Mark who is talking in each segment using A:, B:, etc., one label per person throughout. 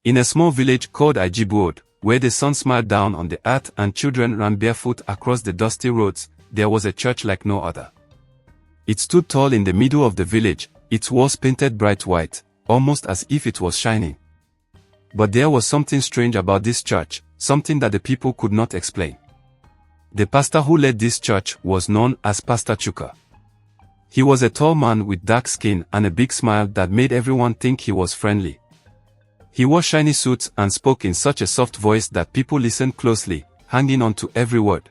A: In a small village called Ijibuod, where the sun smiled down on the earth and children ran barefoot across the dusty roads, there was a church like no other. It stood tall in the middle of the village, its walls painted bright white, almost as if it was shining. But there was something strange about this church, something that the people could not explain. The pastor who led this church was known as Pastor Chuka. He was a tall man with dark skin and a big smile that made everyone think he was friendly. He wore shiny suits and spoke in such a soft voice that people listened closely, hanging on to every word.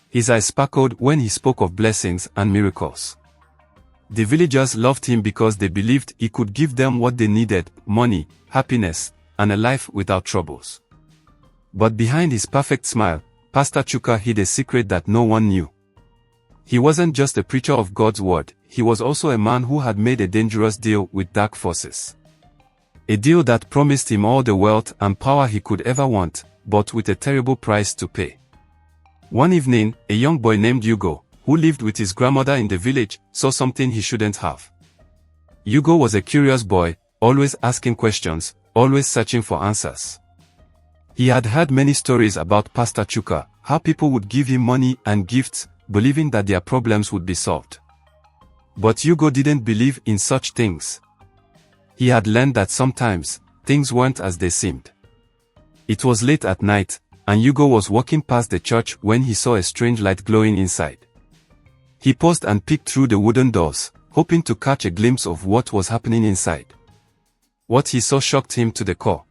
A: His eyes sparkled when he spoke of blessings and miracles. The villagers loved him because they believed he could give them what they needed: money, happiness, and a life without troubles. But behind his perfect smile, Pastor Chuka hid a secret that no one knew. He wasn't just a preacher of God's word, he was also a man who had made a dangerous deal with dark forces. A deal that promised him all the wealth and power he could ever want, but with a terrible price to pay. One evening, a young boy named Hugo, who lived with his grandmother in the village, saw something he shouldn't have. Hugo was a curious boy, always asking questions, always searching for answers. He had heard many stories about Pastor Chuka, how people would give him money and gifts, believing that their problems would be solved. But Hugo didn't believe in such things. He had learned that sometimes, things weren't as they seemed. It was late at night, and Hugo was walking past the church when he saw a strange light glowing inside. He paused and peeked through the wooden doors, hoping to catch a glimpse of what was happening inside. What he saw shocked him to the core.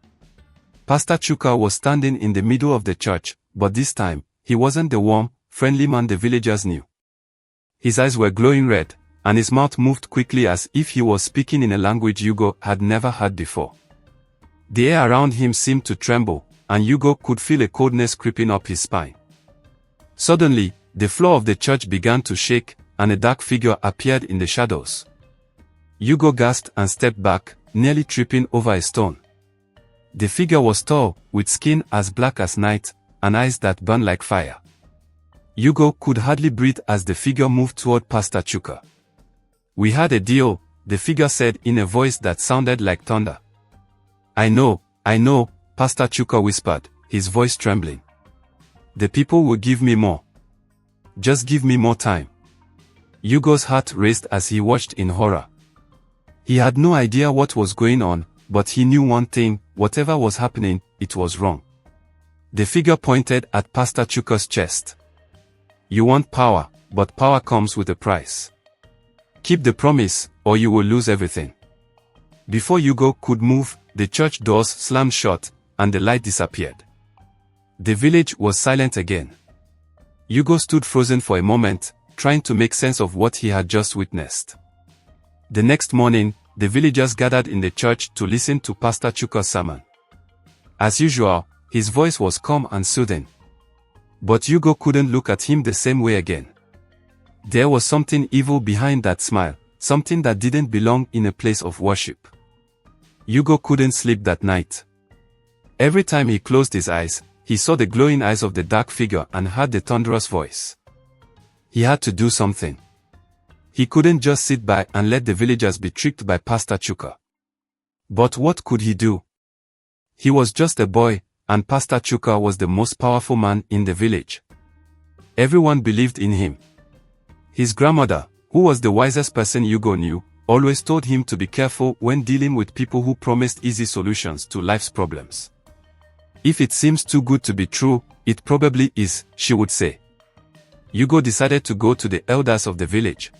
A: Pastor Chuka was standing in the middle of the church, but this time, he wasn't the warm, friendly man the villagers knew. His eyes were glowing red, and his mouth moved quickly as if he was speaking in a language Hugo had never heard before. The air around him seemed to tremble, and Hugo could feel a coldness creeping up his spine. Suddenly, the floor of the church began to shake, and a dark figure appeared in the shadows. Hugo gasped and stepped back, nearly tripping over a stone. The figure was tall, with skin as black as night, and eyes that burned like fire. Hugo could hardly breathe as the figure moved toward Pastor Chuka. "We had a deal," the figure said in a voice that sounded like thunder. I know, Pastor Chuka whispered, his voice trembling. "The people will give me more. Just give me more time." Hugo's heart raced as he watched in horror. He had no idea what was going on, but he knew one thing: whatever was happening, it was wrong. The figure pointed at Pastor Chuka's chest. "You want power, but power comes with a price. Keep the promise, or you will lose everything." Before Hugo could move, the church doors slammed shut, and the light disappeared. The village was silent again. Hugo stood frozen for a moment, trying to make sense of what he had just witnessed. The next morning, the villagers gathered in the church to listen to Pastor Chuka's sermon. As usual, his voice was calm and soothing. But Hugo couldn't look at him the same way again. There was something evil behind that smile, something that didn't belong in a place of worship. Hugo couldn't sleep that night. Every time he closed his eyes, he saw the glowing eyes of the dark figure and heard the thunderous voice. He had to do something. He couldn't just sit by and let the villagers be tricked by Pastor Chuka. But what could he do? He was just a boy, and Pastor Chuka was the most powerful man in the village. Everyone believed in him. His grandmother, who was the wisest person Hugo knew, always told him to be careful when dealing with people who promised easy solutions to life's problems. "If it seems too good to be true, it probably is," she would say. Hugo decided to go to the elders of the village.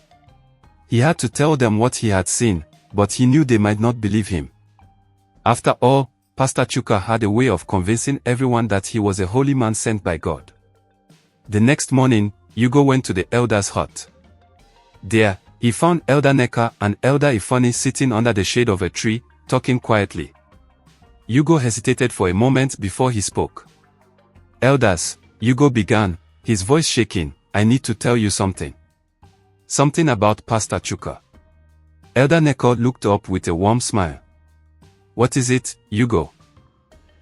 A: He had to tell them what he had seen, but he knew they might not believe him. After all, Pastor Chuka had a way of convincing everyone that he was a holy man sent by God. The next morning, Hugo went to the elder's hut. There, he found Elder Neka and Elder Ifani sitting under the shade of a tree, talking quietly. Hugo hesitated for a moment before he spoke. "Elders," Hugo began, his voice shaking, "I need to tell you something. Something about Pastor Chuka." Elder Neka looked up with a warm smile. "What is it, Hugo?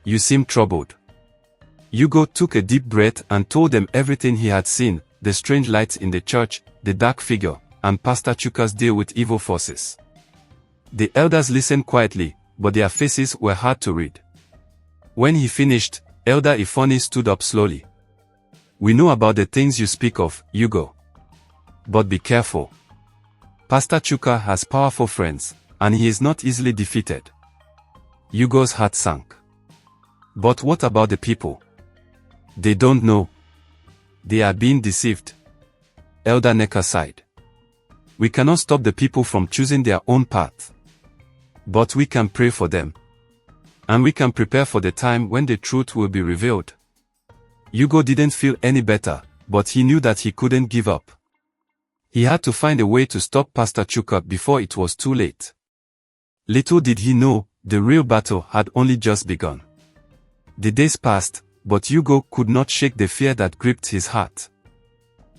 A: You seem troubled." Hugo took a deep breath and told them everything he had seen: the strange lights in the church, the dark figure, and Pastor Chuka's deal with evil forces. The elders listened quietly, but their faces were hard to read. When he finished, Elder Ifoni stood up slowly. "We know about the things you speak of, Hugo. But be careful. Pastor Chuka has powerful friends, and he is not easily defeated." Hugo's heart sank. "But what about the people? They don't know. They are being deceived." Elder Necker sighed. "We cannot stop the people from choosing their own path. But we can pray for them. And we can prepare for the time when the truth will be revealed." Hugo didn't feel any better, but he knew that he couldn't give up. He had to find a way to stop Pastor Chuka before it was too late. Little did he know, the real battle had only just begun. The days passed, but Hugo could not shake the fear that gripped his heart.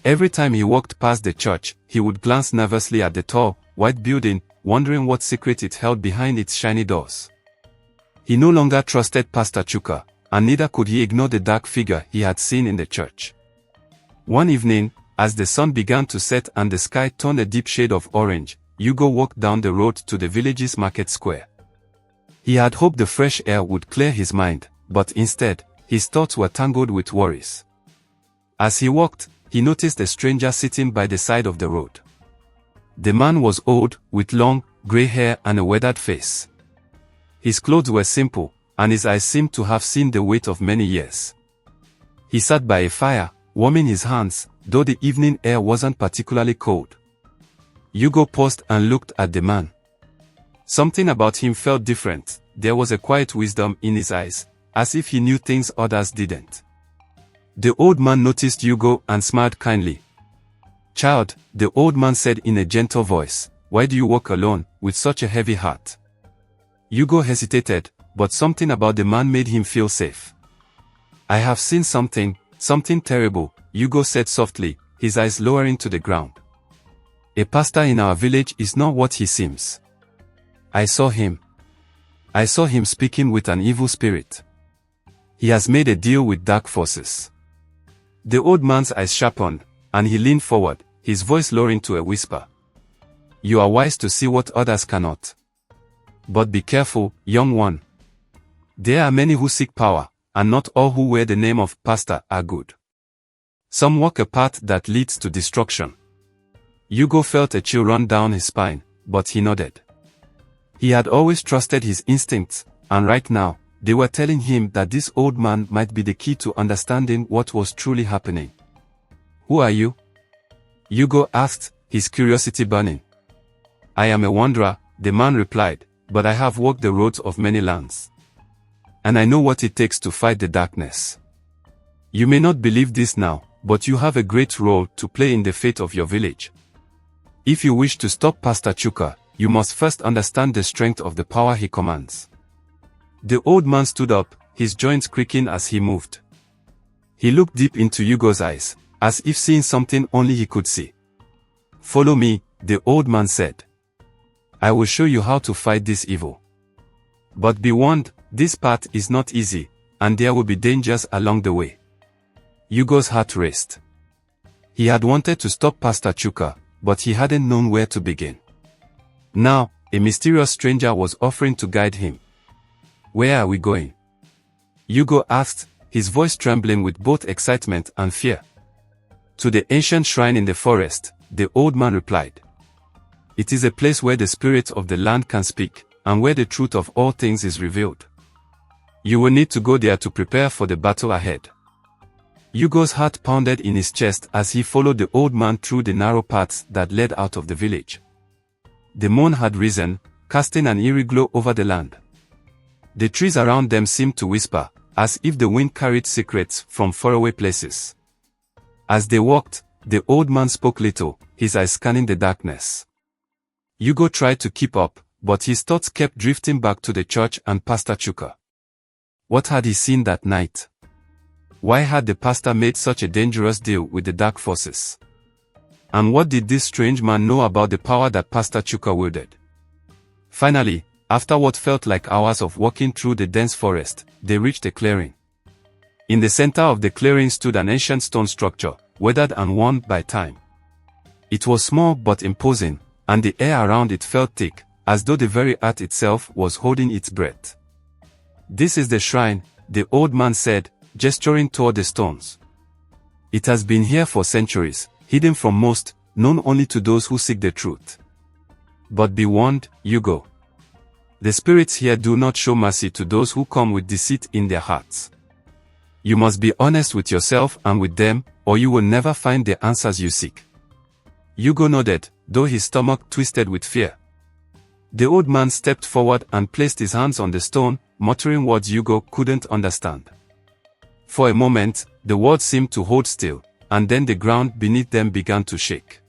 A: Every time he walked past the church, he would glance nervously at the tall, white building, wondering what secret it held behind its shiny doors. He no longer trusted Pastor Chuka, and neither could he ignore the dark figure he had seen in the church. One evening, as the sun began to set and the sky turned a deep shade of orange, Hugo walked down the road to the village's market square. He had hoped the fresh air would clear his mind, but instead, his thoughts were tangled with worries. As he walked, he noticed a stranger sitting by the side of the road. The man was old, with long, gray hair and a weathered face. His clothes were simple, and his eyes seemed to have seen the weight of many years. He sat by a fire, warming his hands, though the evening air wasn't particularly cold. Hugo paused and looked at the man. Something about him felt different. There was a quiet wisdom in his eyes, as if he knew things others didn't. The old man noticed Hugo and smiled kindly. "Child," the old man said in a gentle voice, "why do you walk alone, with such a heavy heart?" Hugo hesitated, but something about the man made him feel safe. "I have seen something terrible," Hugo said softly, his eyes lowering to the ground. "A pastor in our village is not what he seems. I saw him speaking with an evil spirit. He has made a deal with dark forces." The old man's eyes sharpened, and he leaned forward, his voice lowering to a whisper. "You are wise to see what others cannot. But be careful, young one. There are many who seek power, and not all who wear the name of pastor are good. Some walk a path that leads to destruction." Hugo felt a chill run down his spine, but he nodded. He had always trusted his instincts, and right now, they were telling him that this old man might be the key to understanding what was truly happening. "Who are you?" Hugo asked, his curiosity burning. "I am a wanderer," the man replied, "but I have walked the roads of many lands. And I know what it takes to fight the darkness. You may not believe this now, but you have a great role to play in the fate of your village. If you wish to stop Pastor Chuka, you must first understand the strength of the power he commands." The old man stood up, his joints creaking as he moved. He looked deep into Hugo's eyes, as if seeing something only he could see. "Follow me," the old man said. "I will show you how to fight this evil. But be warned, this path is not easy, and there will be dangers along the way." Hugo's heart raced. He had wanted to stop Pastor Chuka, but he hadn't known where to begin. Now, a mysterious stranger was offering to guide him. "Where are we going?" Hugo asked, his voice trembling with both excitement and fear. "To the ancient shrine in the forest," the old man replied. "It is a place where the spirit of the land can speak, and where the truth of all things is revealed. You will need to go there to prepare for the battle ahead." Hugo's heart pounded in his chest as he followed the old man through the narrow paths that led out of the village. The moon had risen, casting an eerie glow over the land. The trees around them seemed to whisper, as if the wind carried secrets from faraway places. As they walked, the old man spoke little, his eyes scanning the darkness. Hugo tried to keep up, but his thoughts kept drifting back to the church and Pastor Chuka. What had he seen that night? Why had the pastor made such a dangerous deal with the dark forces? And what did this strange man know about the power that Pastor Chuka wielded? Finally, after what felt like hours of walking through the dense forest, they reached a clearing. In the center of the clearing stood an ancient stone structure, weathered and worn by time. It was small but imposing, and the air around it felt thick, as though the very earth itself was holding its breath. "This is the shrine," the old man said, gesturing toward the stones. "It has been here for centuries, hidden from most, known only to those who seek the truth. But be warned, Hugo. The spirits here do not show mercy to those who come with deceit in their hearts. You must be honest with yourself and with them, or you will never find the answers you seek." Hugo nodded, though his stomach twisted with fear. The old man stepped forward and placed his hands on the stone, muttering words Hugo couldn't understand. For a moment, the words seemed to hold still, and then the ground beneath them began to shake.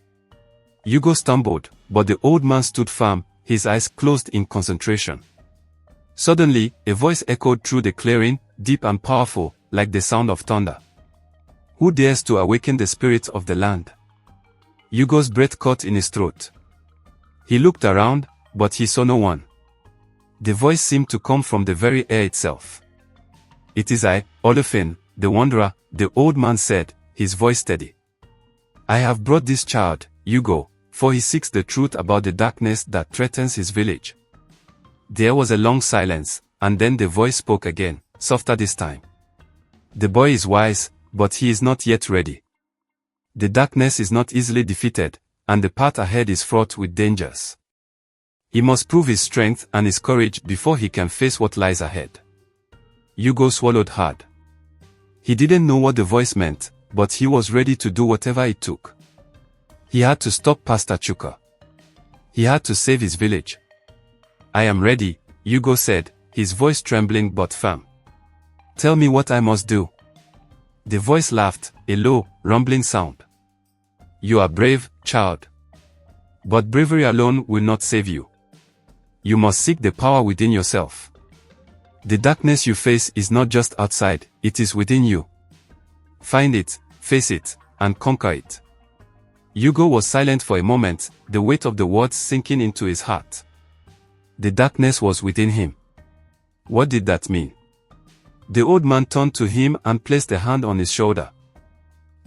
A: Hugo stumbled, but the old man stood firm, his eyes closed in concentration. Suddenly, a voice echoed through the clearing, deep and powerful, like the sound of thunder. "Who dares to awaken the spirits of the land?" Hugo's breath caught in his throat. He looked around, but he saw no one. The voice seemed to come from the very air itself. "It is I, Olufin, the Wanderer," the old man said, his voice steady. "I have brought this child, Hugo, for he seeks the truth about the darkness that threatens his village." There was a long silence, and then the voice spoke again, softer this time. "The boy is wise, but he is not yet ready. The darkness is not easily defeated, and the path ahead is fraught with dangers. He must prove his strength and his courage before he can face what lies ahead." Hugo swallowed hard. He didn't know what the voice meant, but he was ready to do whatever it took. He had to stop Pastor Chuka. He had to save his village. "I am ready," Hugo said, his voice trembling but firm. "Tell me what I must do." The voice laughed, a low, rumbling sound. "You are brave, child. But bravery alone will not save you. You must seek the power within yourself. The darkness you face is not just outside, it is within you. Find it, face it, and conquer it." Hugo was silent for a moment, the weight of the words sinking into his heart. The darkness was within him. What did that mean? The old man turned to him and placed a hand on his shoulder.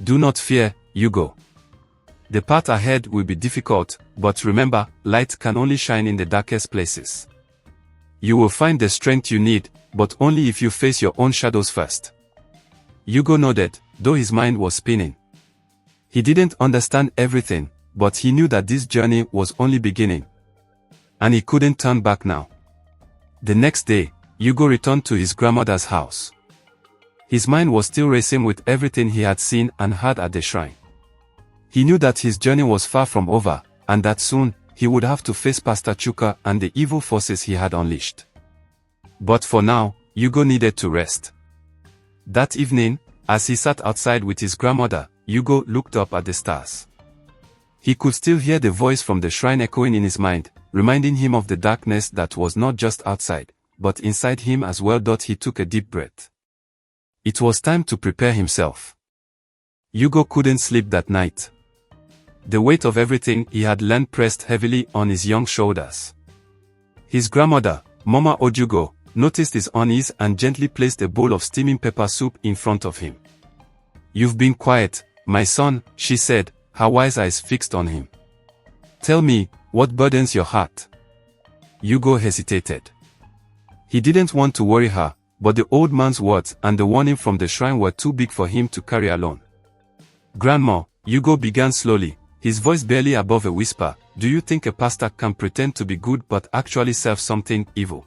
A: "Do not fear, Hugo. The path ahead will be difficult, but remember, light can only shine in the darkest places. You will find the strength you need, but only if you face your own shadows first." Hugo nodded, though his mind was spinning. He didn't understand everything, but he knew that this journey was only beginning. And he couldn't turn back now. The next day, Hugo returned to his grandmother's house. His mind was still racing with everything he had seen and heard at the shrine. He knew that his journey was far from over, and that soon, he would have to face Pastor Chuka and the evil forces he had unleashed. But for now, Hugo needed to rest. That evening, as he sat outside with his grandmother, Hugo looked up at the stars. He could still hear the voice from the shrine echoing in his mind, reminding him of the darkness that was not just outside, but inside him as well. He took a deep breath. It was time to prepare himself. Hugo couldn't sleep that night. The weight of everything he had learned pressed heavily on his young shoulders. His grandmother, Mama Ojugo, noticed his unease and gently placed a bowl of steaming pepper soup in front of him. "You've been quiet, my son," she said, her wise eyes fixed on him. "Tell me, what burdens your heart?" Hugo hesitated. He didn't want to worry her, but the old man's words and the warning from the shrine were too big for him to carry alone. "Grandma," Hugo began slowly, his voice barely above a whisper, "do you think a pastor can pretend to be good but actually serve something evil?"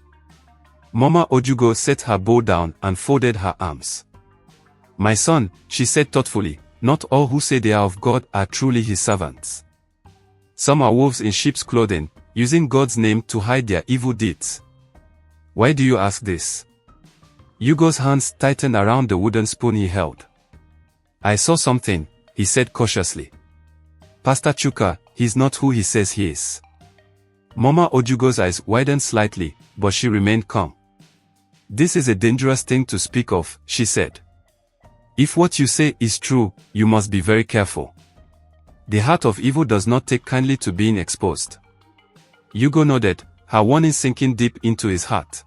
A: Mama Ojugo set her bowl down and folded her arms. "My son," she said thoughtfully, "not all who say they are of God are truly his servants. Some are wolves in sheep's clothing, using God's name to hide their evil deeds." "Why do you ask this?" Hugo's hands tightened around the wooden spoon he held. "I saw something," he said cautiously. "Pastor Chuka, he's not who he says he is." Mama Ojugo's eyes widened slightly, but she remained calm. "This is a dangerous thing to speak of," she said. "If what you say is true, you must be very careful. The heart of evil does not take kindly to being exposed." Hugo nodded, her warning sinking deep into his heart.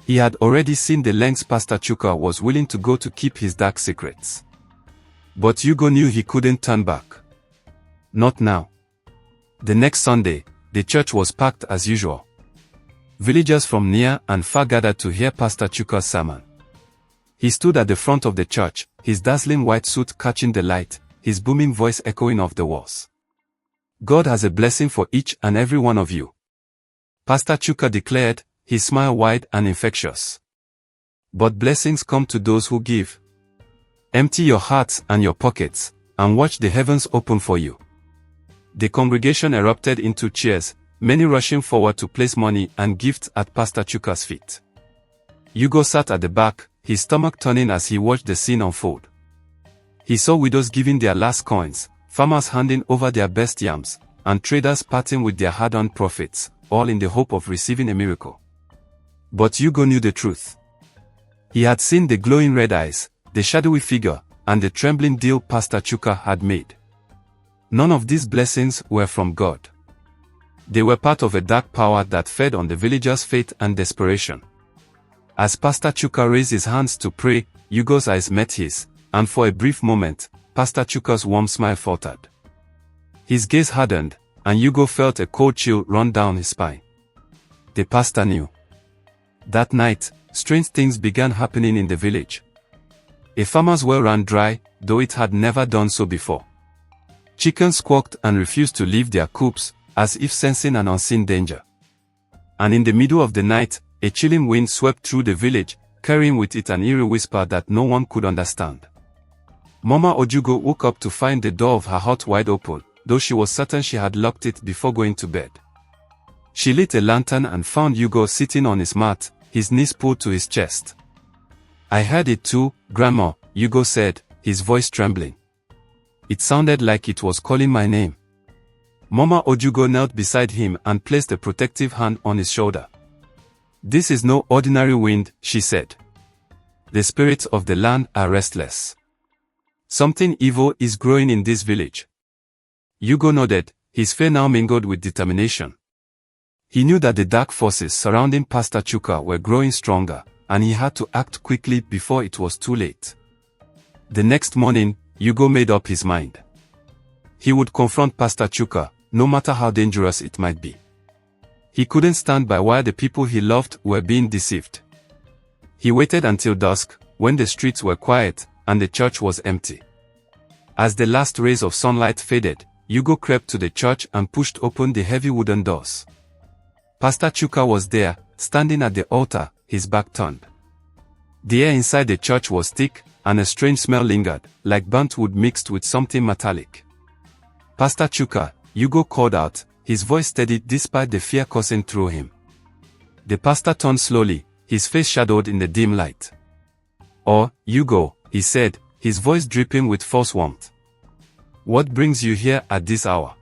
A: He had already seen the lengths Pastor Chuka was willing to go to keep his dark secrets. But Hugo knew he couldn't turn back. Not now. The next Sunday, The church was packed as usual. Villagers from near and far gathered to hear Pastor Chuka's sermon. He stood at the front of the church, his dazzling white suit catching the light, his booming voice echoing off the walls. God has a blessing for each and every one of you, Pastor Chuka declared, his smile wide and infectious. But blessings come to those who give. Empty your hearts and your pockets, and watch the heavens open for you. The congregation erupted into cheers, many rushing forward to place money and gifts at Pastor Chuka's feet. Hugo sat at the back, his stomach turning as he watched the scene unfold. He saw widows giving their last coins, farmers handing over their best yams, and traders parting with their hard-earned profits, all in the hope of receiving a miracle. But Hugo knew the truth. He had seen the glowing red eyes, the shadowy figure, and the trembling deal Pastor Chuka had made. None of these blessings were from God. They were part of a dark power that fed on the villagers' faith and desperation. As Pastor Chuka raised his hands to pray, Hugo's eyes met his, and for a brief moment, Pastor Chuka's warm smile faltered. His gaze hardened, and Hugo felt a cold chill run down his spine. The pastor knew. That night, strange things began happening in the village. A farmer's well ran dry, though it had never done so before. Chickens squawked and refused to leave their coops, as if sensing an unseen danger. And in the middle of the night, a chilling wind swept through the village, carrying with it an eerie whisper that no one could understand. Mama Ojugo woke up to find the door of her hut wide open, though she was certain she had locked it before going to bed. She lit a lantern and found Hugo sitting on his mat, his knees pulled to his chest. "I heard it too, Grandma," Hugo said, his voice trembling. "It sounded like it was calling my name." Mama Ojugo knelt beside him and placed a protective hand on his shoulder. "This is no ordinary wind," she said. "The spirits of the land are restless. Something evil is growing in this village." Hugo nodded, his fear now mingled with determination. He knew that the dark forces surrounding Pastor Chuka were growing stronger, and he had to act quickly before it was too late. The next morning, Hugo made up his mind. He would confront Pastor Chuka, no matter how dangerous it might be. He couldn't stand by while the people he loved were being deceived. He waited until dusk, when the streets were quiet, and the church was empty. As the last rays of sunlight faded, Hugo crept to the church and pushed open the heavy wooden doors. Pastor Chuka was there, standing at the altar, his back turned. The air inside the church was thick, and a strange smell lingered, like burnt wood mixed with something metallic. "Pastor Chuka," Hugo called out, his voice steady despite the fear coursing through him. The pastor turned slowly, his face shadowed in the dim light. "Oh, Hugo," he said, his voice dripping with false warmth. "What brings you here at this hour?"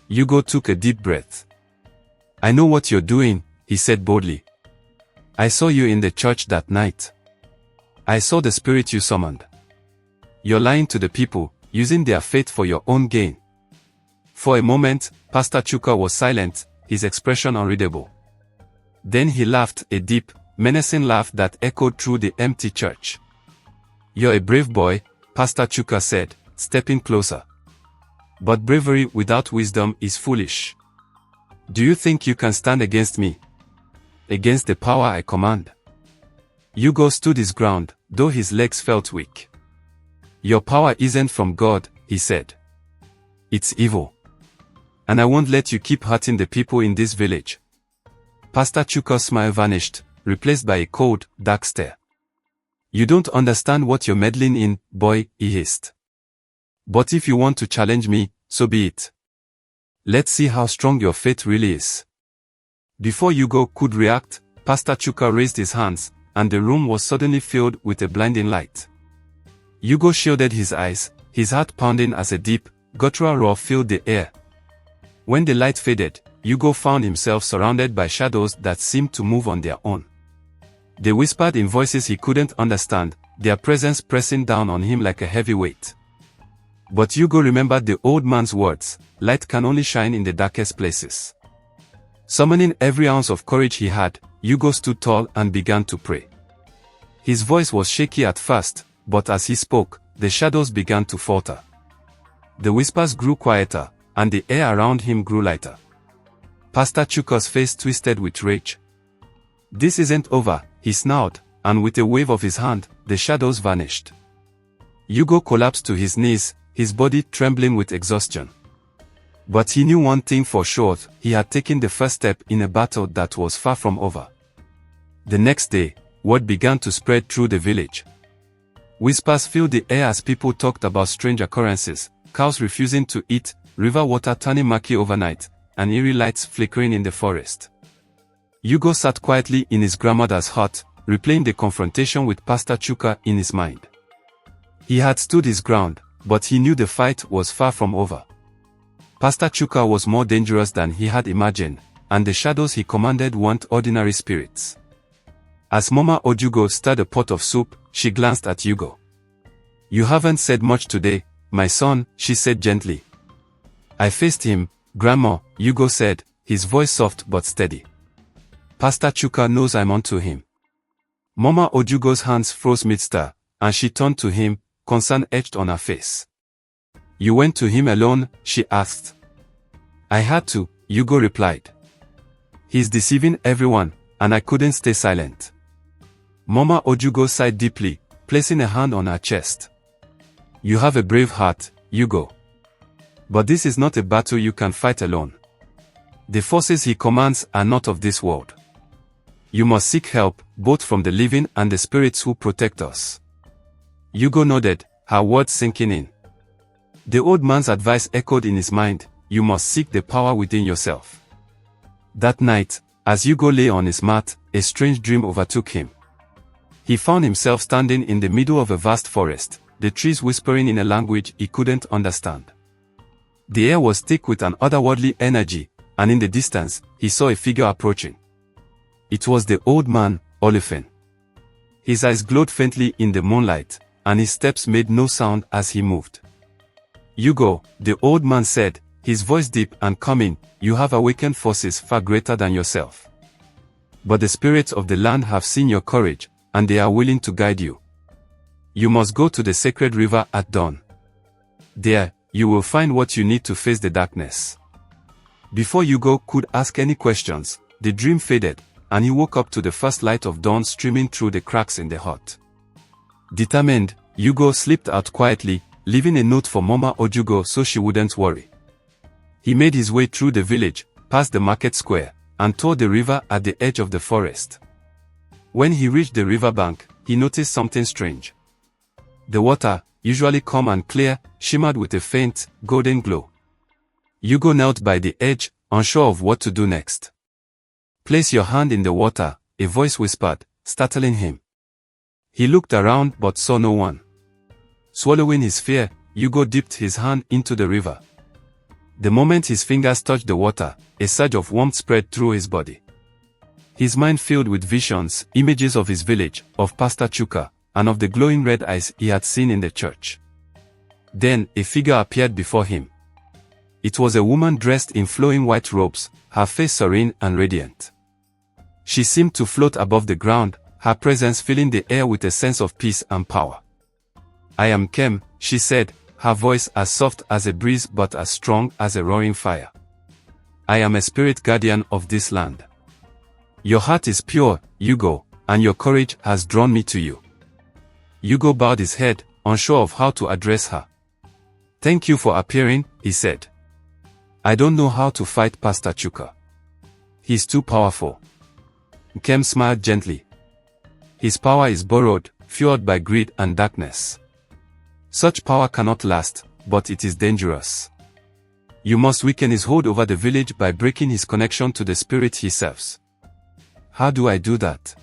A: Hugo took a deep breath. "I know what you're doing," he said boldly. "I saw you in the church that night. I saw the spirit you summoned. You're lying to the people, using their faith for your own gain." For a moment, Pastor Chuka was silent, his expression unreadable. Then he laughed, a deep, menacing laugh that echoed through the empty church. "You're a brave boy," Pastor Chuka said, stepping closer. "But bravery without wisdom is foolish. Do you think you can stand against me? Against the power I command?" Hugo stood his ground, though his legs felt weak. "Your power isn't from God," he said. "It's evil. And I won't let you keep hurting the people in this village." Pastor Chuka's smile vanished, replaced by a cold, dark stare. "You don't understand what you're meddling in, boy," he hissed. "But if you want to challenge me, so be it. Let's see how strong your faith really is." Before Hugo could react, Pastor Chuka raised his hands, and the room was suddenly filled with a blinding light. Hugo shielded his eyes, his heart pounding as a deep, guttural roar filled the air. When the light faded, Hugo found himself surrounded by shadows that seemed to move on their own. They whispered in voices he couldn't understand, their presence pressing down on him like a heavy weight. But Hugo remembered the old man's words, "Light can only shine in the darkest places." Summoning every ounce of courage he had, Hugo stood tall and began to pray. His voice was shaky at first, but as he spoke, the shadows began to falter. The whispers grew quieter, and the air around him grew lighter. Pastor Chuka's face twisted with rage. "This isn't over," he snarled, and with a wave of his hand, the shadows vanished. Hugo collapsed to his knees, his body trembling with exhaustion. But he knew one thing for sure: he had taken the first step in a battle that was far from over. The next day, word began to spread through the village. Whispers filled the air as people talked about strange occurrences: cows refusing to eat, river water turning murky overnight, and eerie lights flickering in the forest. Hugo sat quietly in his grandmother's hut, replaying the confrontation with Pastor Chuka in his mind. He had stood his ground, but he knew the fight was far from over. Pastor Chuka was more dangerous than he had imagined, and the shadows he commanded weren't ordinary spirits. As Mama Ojugo stirred a pot of soup, she glanced at Hugo. "You haven't said much today, my son," she said gently. "I faced him, Grandma," Hugo said, his voice soft but steady. "Pastor Chuka knows I'm onto him." Mama Ojugo's hands froze mid-stir, and she turned to him, concern etched on her face. "You went to him alone?" she asked. "I had to," Hugo replied. "He's deceiving everyone, and I couldn't stay silent." Mama Ojugo sighed deeply, placing a hand on her chest. "You have a brave heart, Hugo. But this is not a battle you can fight alone. The forces he commands are not of this world. You must seek help, both from the living and the spirits who protect us." Hugo nodded, her words sinking in. The old man's advice echoed in his mind: you must seek the power within yourself. That night, as Hugo lay on his mat, a strange dream overtook him. He found himself standing in the middle of a vast forest, the trees whispering in a language he couldn't understand. The air was thick with an otherworldly energy, and in the distance, he saw a figure approaching. It was the old man, Oliphant. His eyes glowed faintly in the moonlight, and his steps made no sound as he moved. "Hugo," the old man said, his voice deep and calming, "you have awakened forces far greater than yourself. But the spirits of the land have seen your courage, and they are willing to guide you. You must go to the sacred river at dawn. There, you will find what you need to face the darkness." Before Hugo could ask any questions, the dream faded, and he woke up to the first light of dawn streaming through the cracks in the hut. Determined, Hugo slipped out quietly, leaving a note for Mama Ojugo so she wouldn't worry. He made his way through the village, past the market square, and toward the river at the edge of the forest. When he reached the riverbank, he noticed something strange. The water, usually calm and clear, shimmered with a faint, golden glow. Hugo knelt by the edge, unsure of what to do next. "Place your hand in the water," a voice whispered, startling him. He looked around but saw no one. Swallowing his fear, Hugo dipped his hand into the river. The moment his fingers touched the water, a surge of warmth spread through his body. His mind filled with visions, images of his village, of Pastor Chuka, and of the glowing red eyes he had seen in the church. Then, a figure appeared before him. It was a woman dressed in flowing white robes, her face serene and radiant. She seemed to float above the ground, her presence filling the air with a sense of peace and power. "I am Kem," she said, her voice as soft as a breeze but as strong as a roaring fire. "I am a spirit guardian of this land. Your heart is pure, Hugo, and your courage has drawn me to you." Hugo bowed his head, unsure of how to address her. "Thank you for appearing," he said. "I don't know how to fight Pastor Chuka. He's too powerful." Kem smiled gently. "His power is borrowed, fueled by greed and darkness. Such power cannot last, but it is dangerous. You must weaken his hold over the village by breaking his connection to the spirit he serves." "How do I do that?"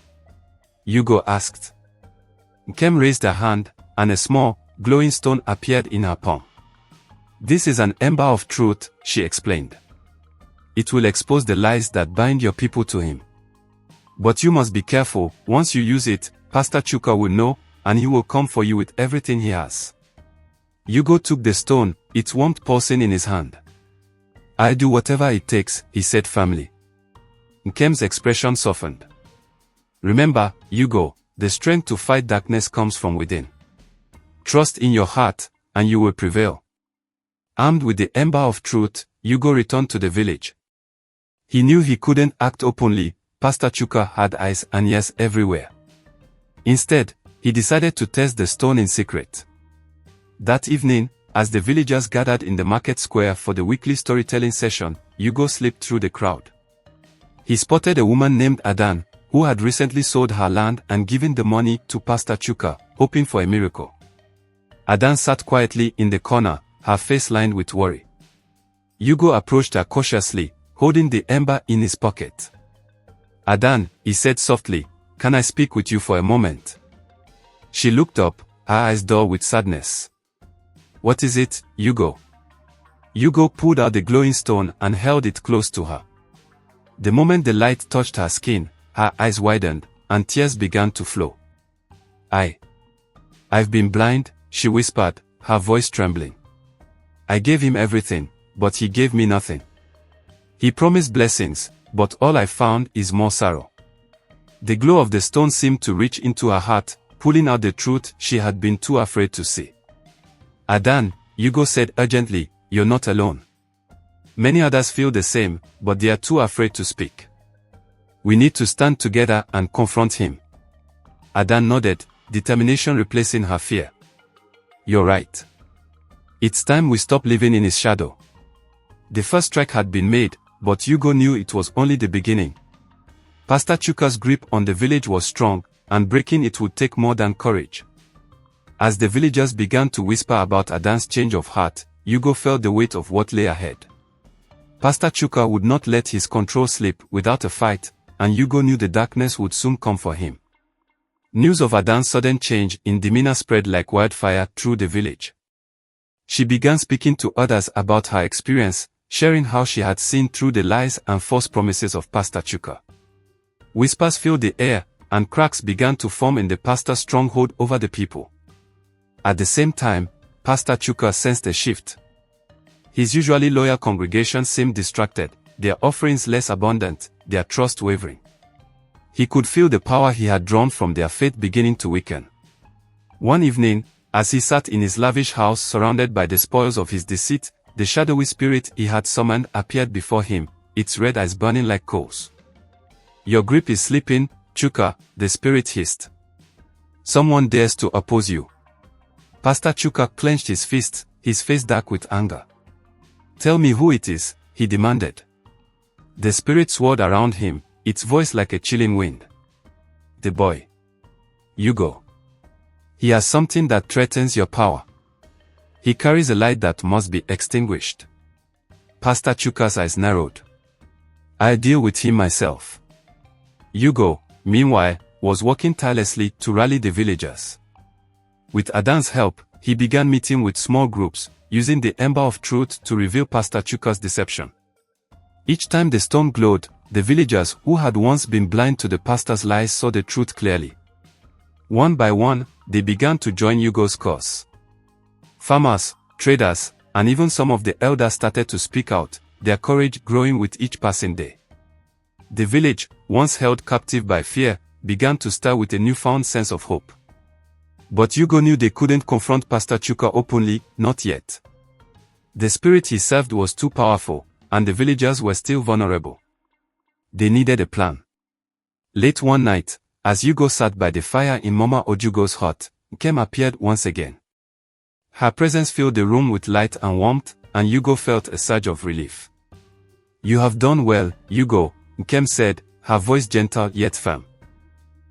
A: Hugo asked. Kem raised her hand, and a small, glowing stone appeared in her palm. "This is an ember of truth," she explained. "It will expose the lies that bind your people to him. But you must be careful. Once you use it, Pastor Chuka will know, and he will come for you with everything he has." Hugo took the stone, its warmth pulsing in his hand. "I'll do whatever it takes," he said firmly. Nkem's expression softened. "Remember, Hugo, the strength to fight darkness comes from within. Trust in your heart, and you will prevail." Armed with the ember of truth, Hugo returned to the village. He knew he couldn't act openly. Pastor Chuka had eyes and ears everywhere. Instead, he decided to test the stone in secret. That evening, as the villagers gathered in the market square for the weekly storytelling session, Hugo slipped through the crowd. He spotted a woman named Adan, who had recently sold her land and given the money to Pastor Chuka, hoping for a miracle. Adan sat quietly in the corner, her face lined with worry. Hugo approached her cautiously, holding the ember in his pocket. "Adan," he said softly, "can I speak with you for a moment?" She looked up, her eyes dull with sadness. "What is it, Hugo?" Hugo pulled out the glowing stone and held it close to her. The moment the light touched her skin, her eyes widened, and tears began to flow. I've been blind," she whispered, her voice trembling. "I gave him everything, but he gave me nothing. He promised blessings, but all I found is more sorrow." The glow of the stone seemed to reach into her heart, pulling out the truth she had been too afraid to see. "Adan," Hugo said urgently, "you're not alone. Many others feel the same, but they are too afraid to speak. We need to stand together and confront him." Adan nodded, determination replacing her fear. "You're right. It's time we stop living in his shadow." The first strike had been made, but Hugo knew it was only the beginning. Pastor Chuka's grip on the village was strong, and breaking it would take more than courage. As the villagers began to whisper about Adan's change of heart, Hugo felt the weight of what lay ahead. Pastor Chuka would not let his control slip without a fight, and Hugo knew the darkness would soon come for him. News of Adan's sudden change in demeanor spread like wildfire through the village. She began speaking to others about her experience, sharing how she had seen through the lies and false promises of Pastor Chuka. Whispers filled the air, and cracks began to form in the pastor's stronghold over the people. At the same time, Pastor Chuka sensed a shift. His usually loyal congregation seemed distracted, their offerings less abundant, their trust wavering. He could feel the power he had drawn from their faith beginning to weaken. One evening, as he sat in his lavish house surrounded by the spoils of his deceit, the shadowy spirit he had summoned appeared before him, its red eyes burning like coals. "Your grip is slipping, Chuka," the spirit hissed. "Someone dares to oppose you." Pastor Chuka clenched his fist, his face dark with anger. "Tell me who it is," he demanded. The spirit swirled around him, its voice like a chilling wind. "The boy. Hugo. He has something that threatens your power. He carries a light that must be extinguished." Pastor Chuka's eyes narrowed. "I'll deal with him myself." Hugo, meanwhile, was working tirelessly to rally the villagers. With Adan's help, he began meeting with small groups, using the ember of truth to reveal Pastor Chuka's deception. Each time the stone glowed, the villagers who had once been blind to the pastor's lies saw the truth clearly. One by one, they began to join Hugo's cause. Farmers, traders, and even some of the elders started to speak out, their courage growing with each passing day. The village, once held captive by fear, began to stir with a newfound sense of hope. But Hugo knew they couldn't confront Pastor Chuka openly, not yet. The spirit he served was too powerful, and the villagers were still vulnerable. They needed a plan. Late one night, as Hugo sat by the fire in Mama Ojugo's hut, Nkem appeared once again. Her presence filled the room with light and warmth, and Hugo felt a surge of relief. "You have done well, Hugo," Nkem said, her voice gentle yet firm.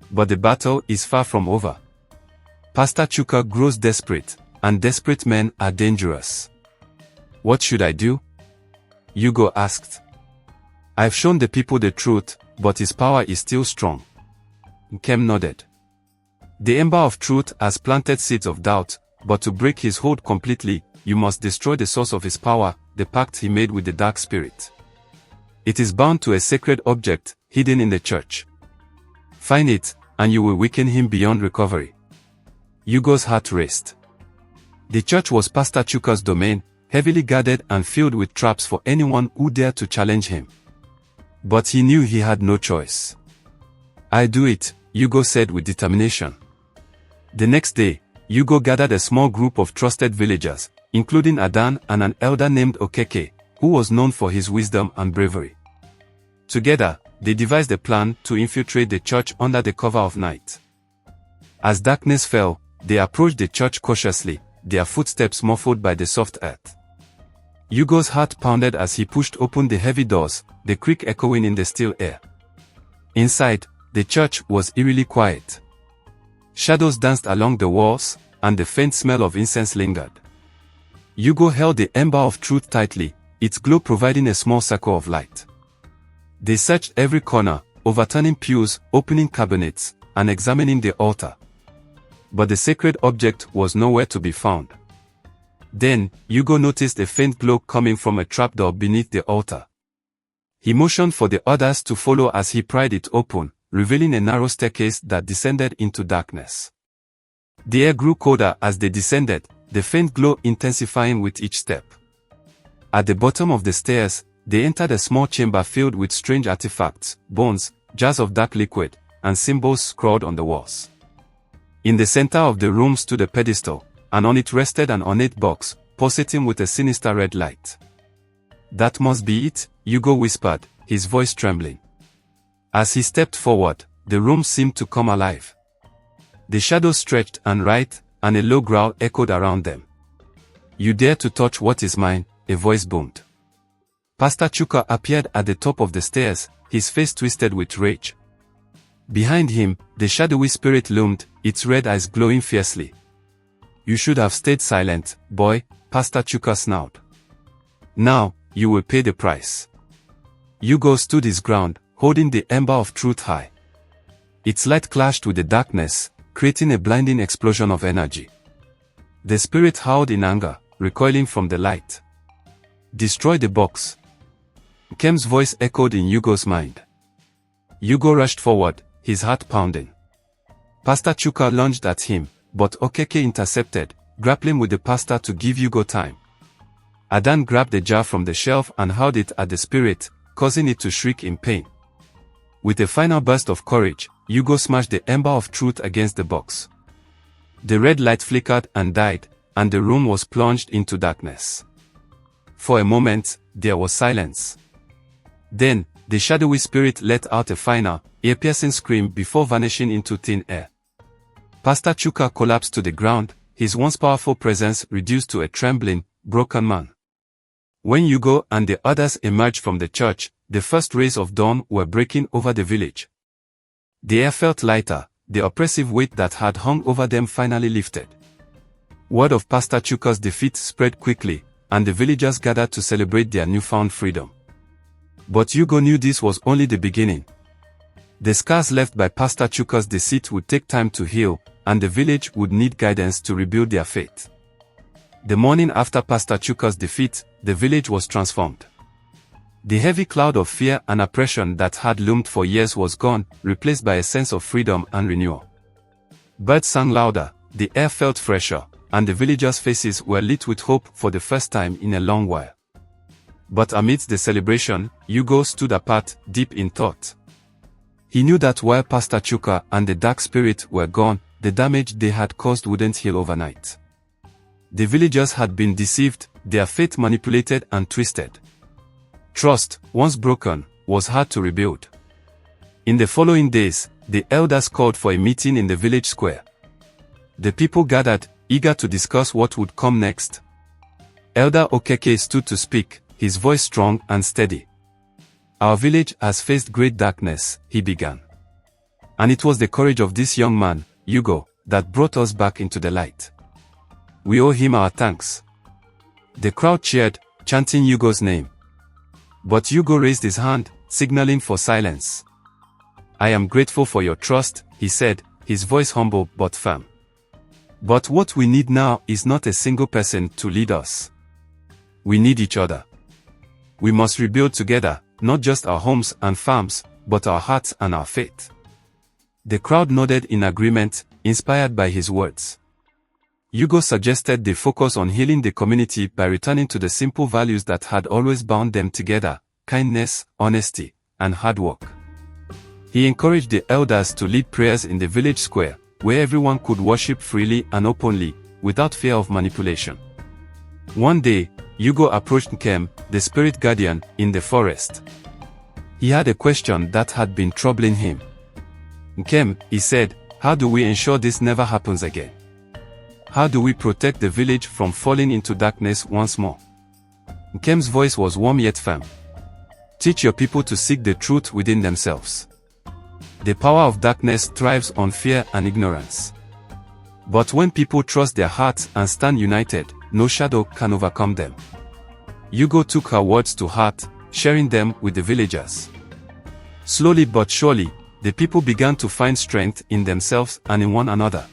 A: "But the battle is far from over. Pastor Chuka grows desperate, and desperate men are dangerous." "What should I do?" Hugo asked. "I've shown the people the truth, but his power is still strong." Nkem nodded. "The ember of truth has planted seeds of doubt, but to break his hold completely, you must destroy the source of his power, the pact he made with the dark spirit. It is bound to a sacred object, hidden in the church. Find it, and you will weaken him beyond recovery." Hugo's heart raced. The church was Pastor Chuka's domain, heavily guarded and filled with traps for anyone who dared to challenge him. But he knew he had no choice. "I'll do it," Hugo said with determination. The next day, Hugo gathered a small group of trusted villagers, including Adan and an elder named Okeke, who was known for his wisdom and bravery. Together, they devised a plan to infiltrate the church under the cover of night. As darkness fell, they approached the church cautiously, their footsteps muffled by the soft earth. Hugo's heart pounded as he pushed open the heavy doors, the creak echoing in the still air. Inside, the church was eerily quiet. Shadows danced along the walls, and the faint smell of incense lingered. Hugo held the ember of truth tightly, its glow providing a small circle of light. They searched every corner, overturning pews, opening cabinets, and examining the altar. But the sacred object was nowhere to be found. Then, Hugo noticed a faint glow coming from a trapdoor beneath the altar. He motioned for the others to follow as he pried it open, revealing a narrow staircase that descended into darkness. The air grew colder as they descended, the faint glow intensifying with each step. At the bottom of the stairs, they entered a small chamber filled with strange artifacts, bones, jars of dark liquid, and symbols scrawled on the walls. In the center of the room stood a pedestal, and on it rested an ornate box, pulsating with a sinister red light. "That must be it," Hugo whispered, his voice trembling. As he stepped forward, the room seemed to come alive. The shadows stretched and writhed, and a low growl echoed around them. "You dare to touch what is mine," a voice boomed. Pastor Chuka appeared at the top of the stairs, his face twisted with rage. Behind him, the shadowy spirit loomed, its red eyes glowing fiercely. "You should have stayed silent, boy," Pastor Chuka snarled. "Now, you will pay the price." Hugo stood his ground, holding the ember of truth high. Its light clashed with the darkness, creating a blinding explosion of energy. The spirit howled in anger, recoiling from the light. "Destroy the box." Kem's voice echoed in Hugo's mind. Hugo rushed forward, his heart pounding. Pastor Chuka lunged at him, but Okeke intercepted, grappling with the pastor to give Hugo time. Adan grabbed the jar from the shelf and hurled it at the spirit, causing it to shriek in pain. With a final burst of courage, Hugo smashed the ember of truth against the box. The red light flickered and died, and the room was plunged into darkness. For a moment, there was silence. Then, the shadowy spirit let out a final, ear-piercing scream before vanishing into thin air. Pastor Chuka collapsed to the ground, his once powerful presence reduced to a trembling, broken man. When Hugo and the others emerged from the church, the first rays of dawn were breaking over the village. The air felt lighter, the oppressive weight that had hung over them finally lifted. Word of Pastor Chuka's defeat spread quickly, and the villagers gathered to celebrate their newfound freedom. But Hugo knew this was only the beginning. The scars left by Pastor Chuka's deceit would take time to heal, and the village would need guidance to rebuild their faith. The morning after Pastor Chuka's defeat, the village was transformed. The heavy cloud of fear and oppression that had loomed for years was gone, replaced by a sense of freedom and renewal. Birds sang louder, the air felt fresher, and the villagers' faces were lit with hope for the first time in a long while. But amidst the celebration, Hugo stood apart, deep in thought. He knew that while Pastor Chuka and the dark spirit were gone, the damage they had caused wouldn't heal overnight. The villagers had been deceived, their faith manipulated and twisted. Trust, once broken, was hard to rebuild. In the following days, the elders called for a meeting in the village square. The people gathered, eager to discuss what would come next. Elder Okeke stood to speak, his voice strong and steady. "Our village has faced great darkness," he began. "And it was the courage of this young man, Hugo, that brought us back into the light. We owe him our thanks." The crowd cheered, chanting Hugo's name. But Hugo raised his hand, signaling for silence. "I am grateful for your trust," he said, his voice humble but firm. "But what we need now is not a single person to lead us. We need each other. We must rebuild together, not just our homes and farms, but our hearts and our faith." The crowd nodded in agreement, inspired by his words. Hugo suggested they focus on healing the community by returning to the simple values that had always bound them together: kindness, honesty, and hard work. He encouraged the elders to lead prayers in the village square, where everyone could worship freely and openly, without fear of manipulation. One day, Hugo approached Kem, the spirit guardian, in the forest. He had a question that had been troubling him. Nkem, he said, how do we ensure this never happens again? How do we protect the village from falling into darkness once more? Nkem's voice was warm yet firm. Teach your people to seek the truth within themselves. The power of darkness thrives on fear and ignorance. But when people trust their hearts and stand united, no shadow can overcome them. Hugo took her words to heart, sharing them with the villagers. Slowly but surely, the people began to find strength in themselves and in one another.